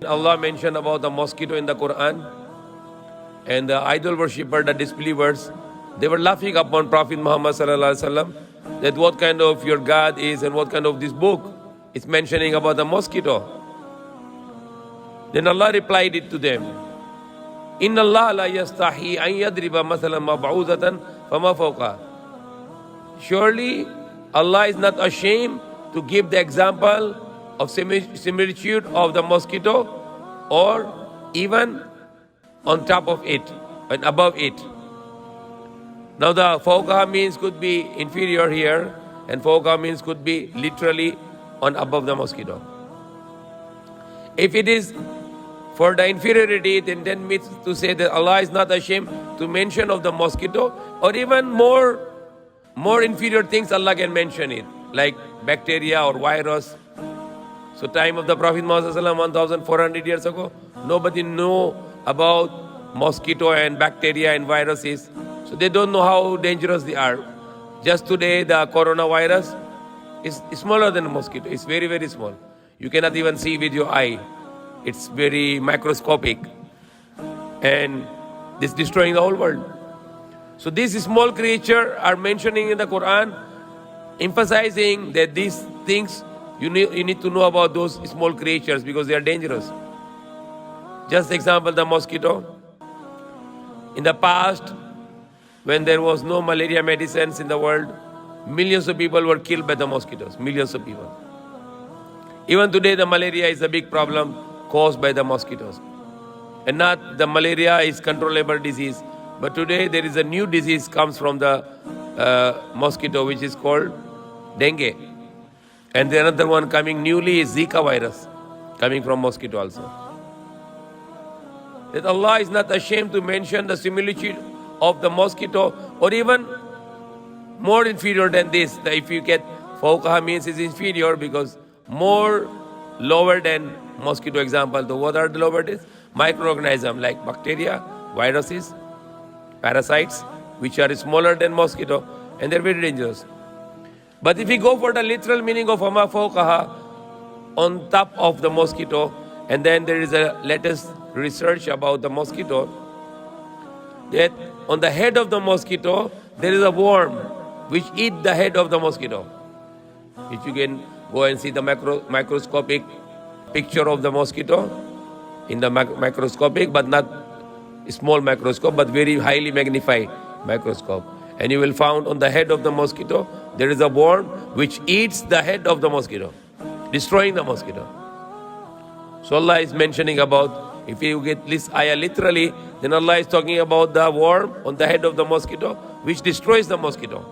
Allah mentioned about the mosquito in the Quran, and the idol worshipper, the disbelievers, they were laughing upon Prophet Muhammad sallallahu alaihi wasallam that what kind of your God is and what kind of this book is mentioning about the mosquito. Then Allah replied it to them. Inna Allah la yastahi an yadriba mathalan mab'uzatan fama fawqa. Surely Allah is not ashamed to give the example of similitude of the mosquito or even on top of it and above it. Now the fawqa means could be inferior here, and fawqa means could be literally on above the mosquito. If it is for the inferiority, then means to say that Allah is not ashamed to mention of the mosquito, or even more inferior things Allah can mention it, like bacteria or virus. So time of the Prophet Muhammad 1400 years ago, nobody knew about mosquito and bacteria and viruses. So they don't know how dangerous they are. Just today, the coronavirus is smaller than a mosquito. It's very, very small. You cannot even see with your eye. It's very microscopic. And it's destroying the whole world. So these small creatures are mentioning in the Quran, emphasizing that these things, you need to know about those small creatures because they are dangerous. Just example, the mosquito. In the past, when there was no malaria medicines in the world, millions of people were killed by the mosquitoes, millions of people. Even today, the malaria is a big problem caused by the mosquitoes. And not the malaria is controllable disease, but today there is a new disease comes from the mosquito, which is called dengue. And the another one coming newly is Zika virus, coming from mosquito also. That Allah is not ashamed to mention the similitude of the mosquito, or even more inferior than this. That if you get fawqaha means is inferior because more lower than mosquito example. So what are the lower is? Microorganisms like bacteria, viruses, parasites, which are smaller than mosquito, and they're very dangerous. But if we go for the literal meaning of Hama Fawqaha, on top of the mosquito, and then there is a latest research about the mosquito, that on the head of the mosquito, there is a worm which eats the head of the mosquito. If you can go and see the microscopic picture of the mosquito, in the microscopic, but not small microscope, but very highly magnified microscope. And you will find on the head of the mosquito, there is a worm which eats the head of the mosquito, destroying the mosquito. So Allah is mentioning about, if you get this ayah literally, then Allah is talking about the worm on the head of the mosquito, which destroys the mosquito.